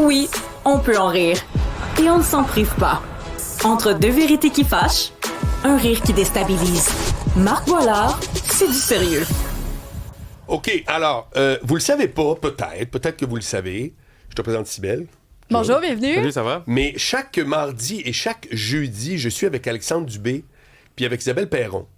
Oui, on peut en rire. Et on ne s'en prive pas. Entre deux vérités qui fâchent, un rire qui déstabilise. Marc Boilard, c'est du sérieux. OK, alors, vous le savez pas, peut-être que vous le savez. Je te présente Cybèle. Bonjour, bienvenue. Salut, ça va? Mais chaque mardi et chaque jeudi, je suis avec Alexandre Dubé puis avec Isabelle Perron.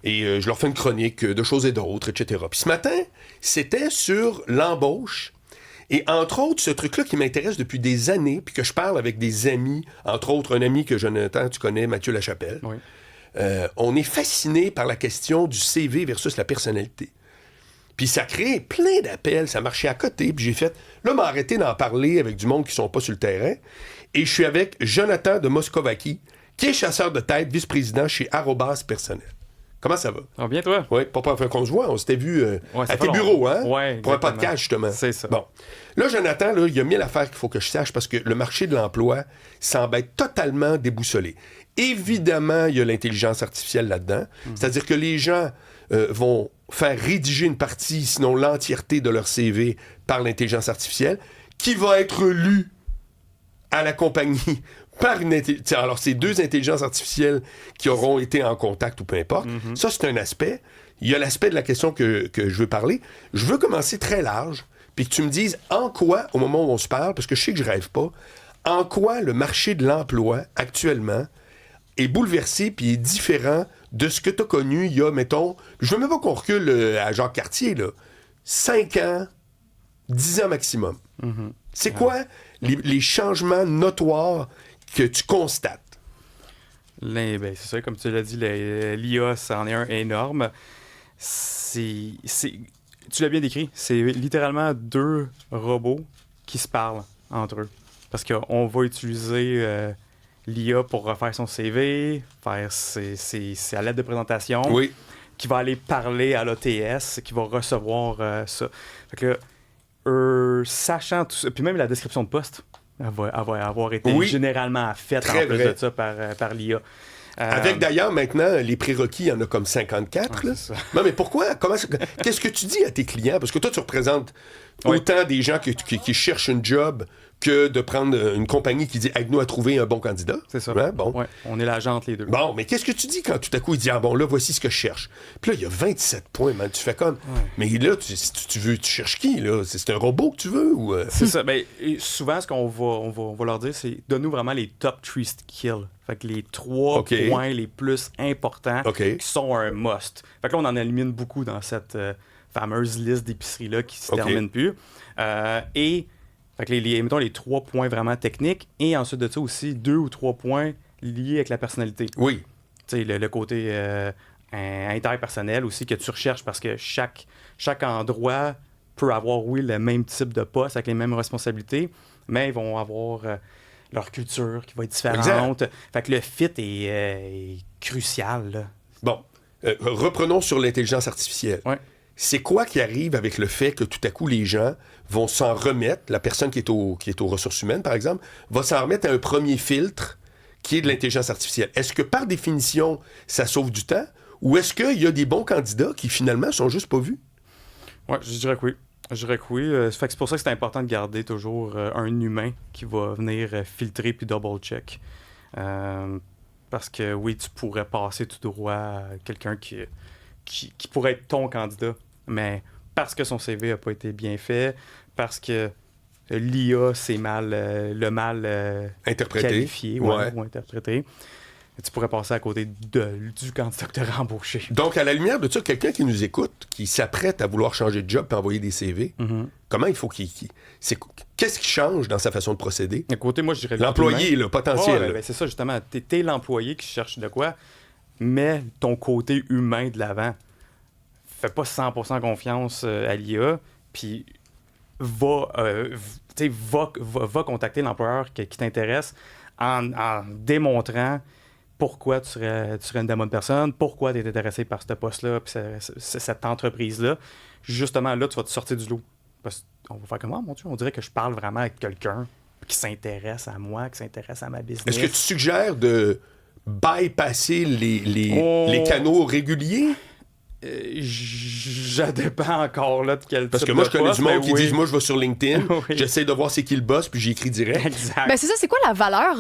Et je leur fais une chronique de choses et d'autres, etc. Puis ce matin, c'était sur l'embauche. Et entre autres, ce truc-là qui m'intéresse depuis des années, puis que je parle avec des amis, entre autres un ami que Jonathan, tu connais, Mathieu Lachapelle. Oui. On est fasciné par la question du CV versus la personnalité. Puis ça crée plein d'appels, ça marchait à côté, puis j'ai fait, là, m'arrêter d'en parler avec du monde qui sont pas sur le terrain. Et je suis avec Jonathan de Moscovaki, qui est chasseur de tête, vice-président chez Arobase Personnel. Comment ça va? Ça va bien, toi? Oui, pas qu'on se voit, on s'était vu à tes bureaux, hein? Oui, pour un podcast, justement. C'est ça. Bon. Là, Jonathan, là, il y a 1000 affaires qu'il faut que je sache parce que le marché de l'emploi semble être totalement déboussolé. Évidemment, il y a l'intelligence artificielle là-dedans. C'est-à-dire que les gens vont faire rédiger une partie, sinon l'entièreté de leur CV par l'intelligence artificielle, qui va être lue à la compagnie par une intelligence. Alors, c'est deux intelligences artificielles qui auront été en contact ou peu importe. Ça, c'est un aspect. Il y a l'aspect de la question que je veux parler. Je veux commencer très large, puis que tu me dises en quoi, au moment où on se parle, parce que je sais que je rêve pas, en quoi le marché de l'emploi, actuellement, est bouleversé puis est différent de ce que tu as connu il y a, mettons, je veux même pas qu'on recule à Jacques Cartier, là, 5 ans, 10 ans maximum. C'est quoi les changements notoires que tu constates? C'est ça, comme tu l'as dit, l'IA, c'en est un énorme. Tu l'as bien décrit, c'est littéralement deux robots qui se parlent entre eux. Parce qu'on va utiliser l'IA pour refaire son CV, faire sa lettre de présentation, Oui. qui va aller parler à l'ATS, qui va recevoir ça. Fait que là, sachant tout ça, puis même la description de poste, elle va avoir été généralement faite Très en plus vrai. de ça par l'IA. Avec d'ailleurs maintenant les prérequis, il y en a comme 54. Ouais, là. c'est ça. Non, mais pourquoi? Qu'est-ce que tu dis à tes clients? Parce que toi, tu représentes autant des gens qui cherchent un job que de prendre une compagnie qui dit aide-nous à trouver un bon candidat. C'est ça. Hein? Bon. Ouais, on est l'agent entre les deux. Bon, mais qu'est-ce que tu dis quand tout à coup il dit ah bon là voici ce que je cherche. Puis là il y a 27 points, man. Tu fais comme. Mais là tu cherches qui là? C'est un robot que tu veux ou C'est ça. Ben, souvent ce qu'on va leur dire c'est donne-nous vraiment les top 3 skills. Fait que les 3 points les plus importants qui sont un must. Fait que là on en élimine beaucoup dans cette fameuse liste d'épicerie là qui se termine plus. Fait que mettons les 3 points vraiment techniques et ensuite de ça aussi 2 ou 3 points liés avec la personnalité. Oui. Tu sais, le côté interpersonnel aussi que tu recherches parce que chaque endroit peut avoir, oui, le même type de poste avec les mêmes responsabilités, mais ils vont avoir leur culture qui va être différente. Exact. Fait que le fit est crucial, là. Bon. Reprenons sur l'intelligence artificielle. Ouais. C'est quoi qui arrive avec le fait que tout à coup, les gens vont s'en remettre, la personne qui est aux ressources humaines, par exemple, va s'en remettre à un premier filtre qui est de l'intelligence artificielle. Est-ce que, par définition, ça sauve du temps ou est-ce qu'il y a des bons candidats qui, finalement, sont juste pas vus? Oui, je dirais que oui. Fait que c'est pour ça que c'est important de garder toujours un humain qui va venir filtrer puis double-check. Parce que, oui, tu pourrais passer tout droit à quelqu'un qui pourrait être ton candidat, mais parce que son CV n'a pas été bien fait, parce que l'IA c'est mal interprété, qualifié ou interprété, tu pourrais passer à côté du candidat que tu as embauché. Donc, à la lumière de ça, quelqu'un qui nous écoute, qui s'apprête à vouloir changer de job et envoyer des CV, comment il faut qu'est-ce qui change dans sa façon de procéder? Écoutez, moi, je dirais l'employé, le potentiel. Ben, c'est ça, justement. T'es l'employé qui cherche de quoi, mais ton côté humain de l'avant. Fais pas 100% confiance à l'IA, puis va contacter l'employeur qui t'intéresse en démontrant pourquoi tu serais une de bonne personne, pourquoi tu es intéressé par ce poste-là, puis cette entreprise-là. Justement, là, tu vas te sortir du lot. Parce qu'on va faire comment, mon Dieu? On dirait que je parle vraiment avec quelqu'un qui s'intéresse à moi, qui s'intéresse à ma business. Est-ce que tu suggères de bypasser les canaux réguliers? Je dépends encore là de quel Parce type que moi, de je connais poste, du monde mais qui oui. disent, moi, je vais sur LinkedIn, Oui. j'essaie de voir c'est qui le boss, puis j'écris direct. Exact. Ben c'est ça, c'est quoi la valeur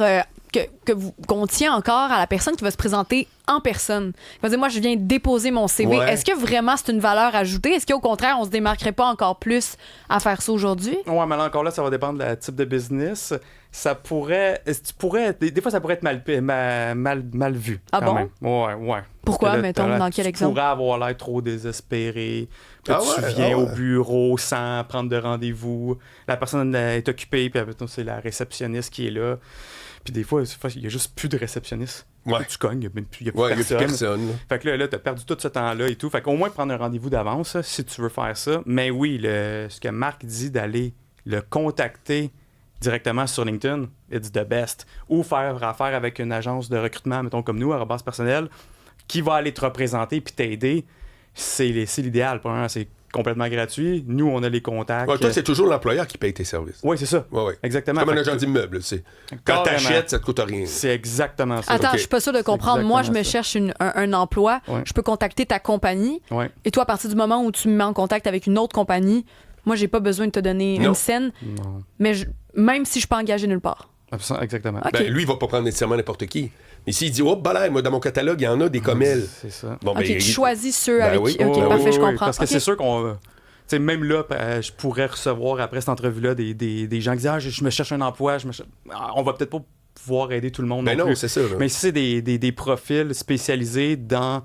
qu'on tient encore à la personne qui va se présenter en personne? Il va dire, moi, je viens déposer mon CV. Ouais. Est-ce que vraiment c'est une valeur ajoutée? Est-ce qu'au contraire, on se démarquerait pas encore plus à faire ça aujourd'hui? Ouais, mais là encore là, ça va dépendre du type de business. Ça pourrait. Des fois, ça pourrait être mal vu. Ah quand bon? même. Ouais. Pourquoi, Parce que là, mettons, dans quel exemple? Tu pourrais avoir l'air trop désespéré. Puis Ah tu ouais, viens ah au ouais. bureau sans prendre de rendez-vous. La personne est occupée, puis mettons, c'est la réceptionniste qui est là. Puis des fois, il n'y a juste plus de réceptionniste. Ouais. Tu cognes, il n'y a plus Ouais, il n'y a plus personne. personne. là. Fait que là, tu as perdu tout ce temps-là et tout. Fait qu'au moins prendre un rendez-vous d'avance si tu veux faire ça. Mais oui, ce que Marc dit d'aller le contacter directement sur LinkedIn, it's the best. Ou faire affaire avec une agence de recrutement, mettons comme nous, @ personnel, qui va aller te représenter puis t'aider. C'est l'idéal. Premièrement, c'est complètement gratuit. Nous, on a les contacts. Ouais, toi, c'est toujours l'employeur qui paye tes services. Oui, c'est ça. Ouais. Exactement. Comme un Fait agent que- d'immeuble. C'est... Quand Carrément. t'achètes, ça te coûte rien. C'est exactement ça. Attends, ok. je suis pas sûre de comprendre. Moi, je me exactement cherche un emploi. Ouais. Je peux contacter ta compagnie. Ouais. Et toi, à partir du moment où tu me mets en contact avec une autre compagnie, moi, j'ai pas besoin de te donner Non. une scène, Non. mais même si je suis pas engagé nulle part. Exactement. OK. Ben, lui, il va pas prendre nécessairement n'importe qui. Mais s'il dit, oh, balai, moi, dans mon catalogue, il y en a des comme elle. C'est ça. Bon, OK, tu choisis ceux Ben avec oui. qui... OK, Ouais, parfait, ouais, je comprends. Parce que OK. c'est sûr qu'on... Tu sais, même là, je pourrais recevoir après cette entrevue-là des gens qui disent « Ah, je me cherche un emploi. On va peut-être pas pouvoir aider tout le monde Ben non non, plus. c'est ça. là. Mais si c'est des profils spécialisés dans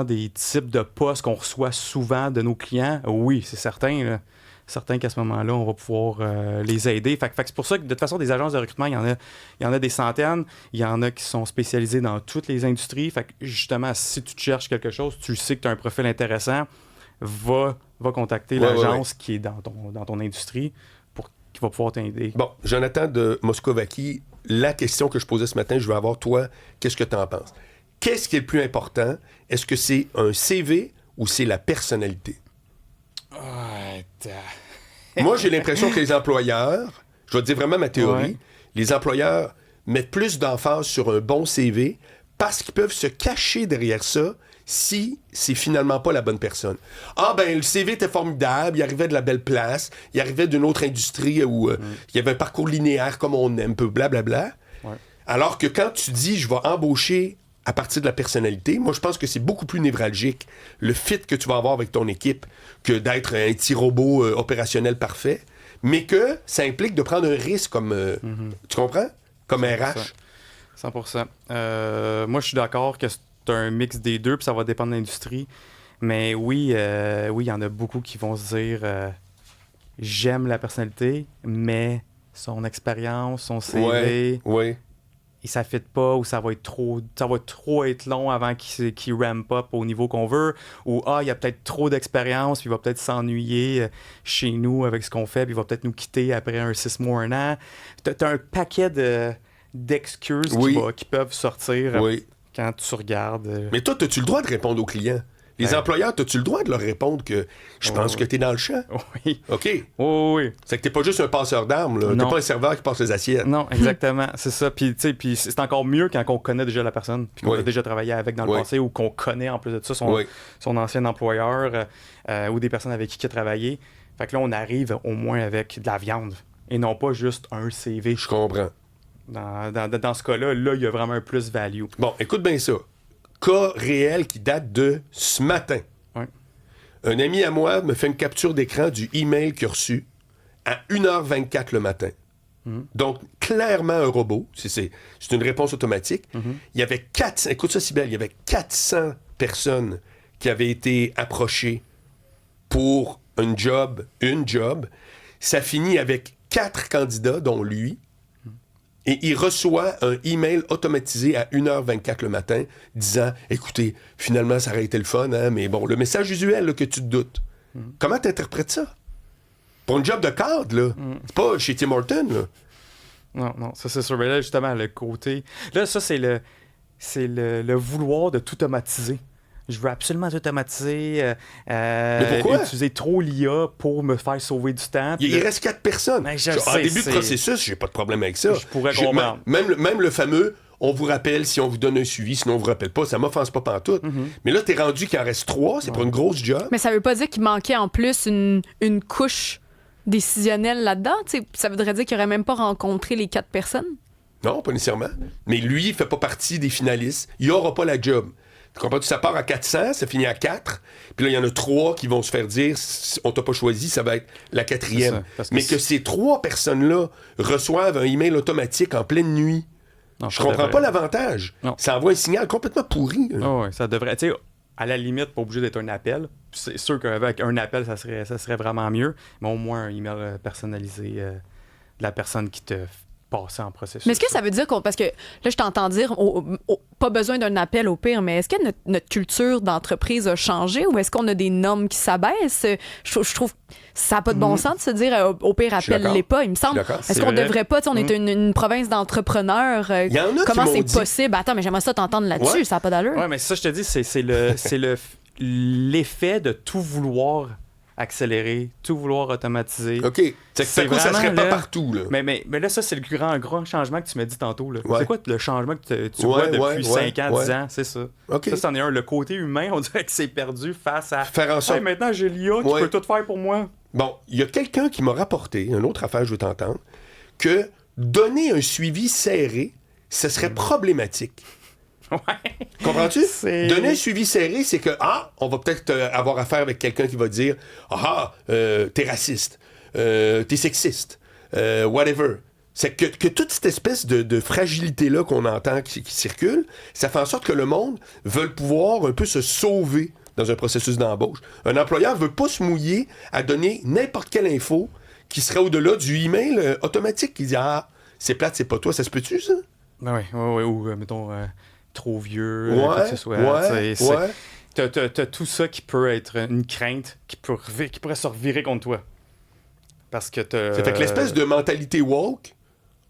des types de postes qu'on reçoit souvent de nos clients, oui, c'est certain. Là. Certain qu'à ce moment-là, on va pouvoir les aider. Fait que c'est pour ça que, de toute façon, des agences de recrutement, il y en a des centaines. Il y en a qui sont spécialisées dans toutes les industries. Fait que, justement, si tu te cherches quelque chose, tu sais que tu as un profil intéressant, va contacter Ouais, l'agence qui est dans ton industrie qui va pouvoir t'aider. Bon, Jonathan de Moscovaki, la question que je posais ce matin, je veux avoir toi, qu'est-ce que tu en penses? Qu'est-ce qui est le plus important? Est-ce que c'est un CV ou c'est la personnalité? Moi, j'ai l'impression que les employeurs, je vais te dire vraiment ma théorie, Ouais. les employeurs mettent plus d'emphase sur un bon CV parce qu'ils peuvent se cacher derrière ça si c'est finalement pas la bonne personne. Ah ben, le CV était formidable, il arrivait de la belle place, il arrivait d'une autre industrie où il y avait un parcours linéaire comme on aime, peu blablabla. Ouais. Alors que quand tu dis, je vais embaucher à partir de la personnalité, moi, je pense que c'est beaucoup plus névralgique, le fit que tu vas avoir avec ton équipe, que d'être un petit robot opérationnel parfait, mais que ça implique de prendre un risque comme... Tu comprends? Comme RH. 100%. Moi, je suis d'accord que c'est un mix des deux, puis ça va dépendre de l'industrie. Mais oui, il y en a beaucoup qui vont se dire j'aime la personnalité, mais son expérience, son CV, Ouais. et ça ne fit pas, ou ça va trop être long avant qu'il ramp up au niveau qu'on veut, ou il y a peut-être trop d'expérience, puis il va peut-être s'ennuyer chez nous avec ce qu'on fait, puis il va peut-être nous quitter après un 6 mois, 1 an. T'as un paquet d'excuses qui peuvent sortir Oui. quand tu regardes. Mais toi, as-tu le droit de répondre aux clients? Les employeurs, as-tu le droit de leur répondre que je pense que t'es dans le champ? Oui. OK. Oui. C'est que t'es pas juste un passeur d'armes, là. T'es Non. pas un serveur qui passe les assiettes. Non, exactement. C'est ça. Puis, tu sais, c'est encore mieux quand on connaît déjà la personne, puis qu'on Oui. a déjà travaillé avec dans le Oui. passé, ou qu'on connaît en plus de ça Oui. son ancien employeur, ou des personnes avec qui il a travaillé. Fait que là, on arrive au moins avec de la viande, et non pas juste un CV. Je comprends. Dans ce cas-là, il y a vraiment un plus-value. Bon, écoute bien ça. Cas réel qui date de ce matin. Ouais. Un ami à moi me fait une capture d'écran du email qu'il a reçu à 1h24 le matin. Donc, clairement un robot. C'est une réponse automatique. Il y avait 400... Écoute ça, Sybelle. Il y avait 400 personnes qui avaient été approchées pour une job. Ça finit avec 4 candidats, dont lui. Et il reçoit un email automatisé à 1h24 le matin disant « Écoutez, finalement, ça aurait été le fun, hein, mais bon, le message usuel là, que tu te doutes. Comment tu interprètes ça? Pour une job de cadre, là. C'est pas chez Tim Hortons, là. Non, ça c'est sûr. Mais là, justement, le côté... Là, ça, c'est le vouloir de tout automatiser. Je veux absolument tout automatiser. Mais pourquoi? Utiliser trop l'IA pour me faire sauver du temps. Il reste 4 personnes. Mais je En sais, début de processus, j'ai pas de problème avec ça. Je pourrais comprendre. Même le fameux on vous rappelle si on vous donne un suivi, sinon on vous rappelle pas. Ça m'offense pas pantoute. Mais là, t'es rendu qu'il en reste 3, c'est pour une grosse job. Mais ça veut pas dire qu'il manquait en plus une couche décisionnelle là-dedans. T'sais, ça voudrait dire qu'il aurait même pas rencontré les 4 personnes? Non, pas nécessairement. Mais lui, il fait pas partie des finalistes. Il aura pas la job. Tu comprends? Ça part à 400, ça finit à 4. Puis là, il y en a 3 qui vont se faire dire on t'a pas choisi, ça va être la 4e. Mais que ces 3 personnes-là reçoivent un email automatique en pleine nuit, non, je comprends pas l'avantage. Non. Ça envoie un signal complètement pourri. Oh, oui, ça devrait. Tu sais, à la limite, pas obligé d'être un appel. C'est sûr qu'avec un appel, ça serait vraiment mieux. Mais au moins un email personnalisé de la personne qui te passer en processus. Mais est-ce que ça veut dire parce que là, je t'entends dire pas besoin d'un appel au pire, mais est-ce que notre culture d'entreprise a changé ou est-ce qu'on a des normes qui s'abaissent? Je trouve que ça n'a pas de bon sens de se dire au pire, appelle-les pas, il me semble. Est-ce qu'on devrait pas, on est une province d'entrepreneurs, comment c'est possible? Attends, mais j'aimerais ça t'entendre là-dessus, ça n'a pas d'allure. Oui, mais ça, je te dis, c'est l'effet de tout vouloir accélérer, tout vouloir automatiser. OK. C'est quoi, ça serait pas partout, là. Mais là, ça, c'est le grand changement que tu m'as dit tantôt, là. Ouais. C'est quoi le changement que tu vois depuis 5 ans, 10 ans? C'est ça. Okay. Ça, c'en est un. Le côté humain, on dirait que c'est perdu face à... Faire en sorte... Hey, maintenant, j'ai l'IA qui peut tout faire pour moi. Bon, il y a quelqu'un qui m'a rapporté, une autre affaire, je veux t'entendre, que donner un suivi serré, ce serait problématique. Ouais. Comprends-tu? Donner un suivi serré, c'est que, on va peut-être avoir affaire avec quelqu'un qui va dire, t'es raciste, t'es sexiste, whatever. C'est que toute cette espèce de fragilité-là qu'on entend qui circule, ça fait en sorte que le monde veut pouvoir un peu se sauver dans un processus d'embauche. Un employeur veut pas se mouiller à donner n'importe quelle info qui serait au-delà du email automatique qui dit, c'est plate, c'est pas toi, ça se peut-tu, ça? Oui, ou mettons... trop vieux, quoi que ce soit. T'as tout ça qui peut être une crainte qui pourrait se revirer contre toi. Parce que ça fait que l'espèce de mentalité woke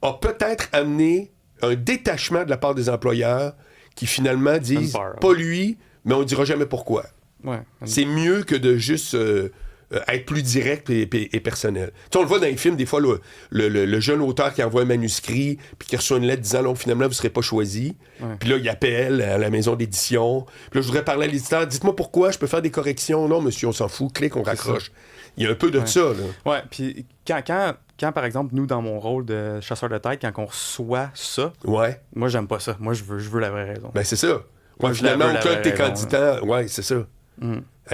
a peut-être amené un détachement de la part des employeurs qui finalement disent pas lui, mais on dira jamais pourquoi. Ouais. C'est mieux que de juste être plus direct et personnel. Tu sais, on le voit dans les films, des fois, le jeune auteur qui envoie un manuscrit puis qui reçoit une lettre disant « finalement, vous ne serez pas choisi. Ouais. » Puis là, il appelle à la maison d'édition. Puis là, je voudrais parler à l'éditeur. « Dites-moi pourquoi, je peux faire des corrections. » « Non, monsieur, on s'en fout. Clique, on raccroche. » Il y a un peu de ça, là. Ouais, puis quand, par exemple, nous, dans mon rôle de chasseur de tête, quand on reçoit ça, moi, j'aime pas ça. Moi, je veux la vraie raison. Ben, c'est ça. Moi, finalement, au cas de tes candidats, c'est ça.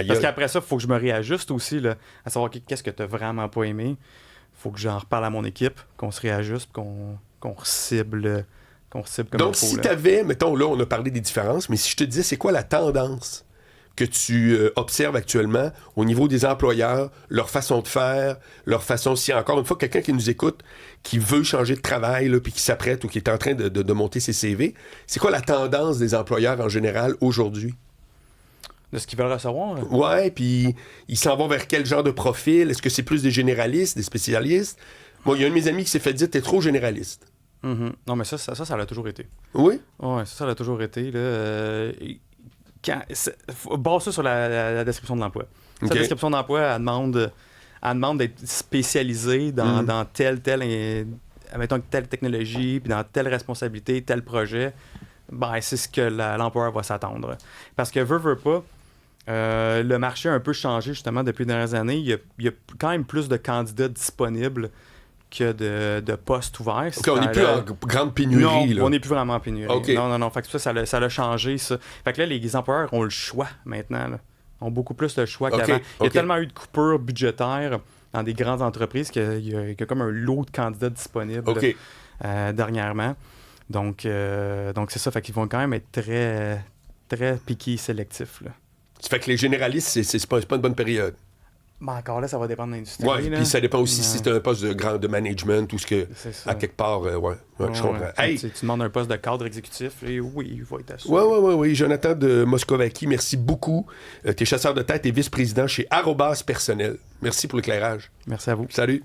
Parce qu'après ça, il faut que je me réajuste aussi, là, à savoir qu'est-ce que tu n'as vraiment pas aimé. Il faut que j'en reparle à mon équipe, qu'on se réajuste, qu'on cible comme donc, si tu avais, mettons, là, on a parlé des différences, mais si je te disais, c'est quoi la tendance que tu observes actuellement au niveau des employeurs, leur façon de faire, leur façon... Si encore une fois, quelqu'un qui nous écoute, qui veut changer de travail, là, puis qui s'apprête ou qui est en train de monter ses CV, c'est quoi la tendance des employeurs en général aujourd'hui? De ce qu'ils veulent recevoir? Ouais, puis ils s'en vont vers quel genre de profil? Est-ce que c'est plus des généralistes, des spécialistes? Moi, il y a un de mes amis qui s'est fait dire « t'es trop généraliste ». Non, mais ça l'a toujours été. Oui? Ouais, ça l'a toujours été. Base ça sur la description de l'emploi. Okay. Cette description d'emploi, elle demande d'être spécialisé dans telle technologie, puis dans telle responsabilité, tel projet. Ben, c'est ce que l'employeur va s'attendre. Parce que veut pas, le marché a un peu changé justement depuis les dernières années. Il y a quand même plus de candidats disponibles que de postes ouverts. OK, on n'est plus en grande pénurie. Non, là. On n'est plus vraiment en pénurie. Okay. Non. Fait que ça l'a changé, ça. Fait que là, les employeurs ont le choix maintenant. Là. Ont beaucoup plus le choix qu'avant. Il y a tellement eu de coupures budgétaires dans des grandes entreprises qu'il y a comme un lot de candidats disponibles dernièrement. Donc c'est ça. Fait qu'ils vont quand même être très, très piqués sélectifs. Là. Ça fait que les généralistes, c'est pas une bonne période. Ben encore là, ça va dépendre de l'industrie. Oui, puis ça dépend aussi si c'est un poste de management ou ce que, à quelque part, je comprends. Hey. Tu demandes un poste de cadre exécutif, et oui, il va être assuré. Oui. Jonathan de Moscovaki, merci beaucoup. T'es chasseur de tête et vice-président chez Arobase Personnel. Merci pour l'éclairage. Merci à vous. Salut.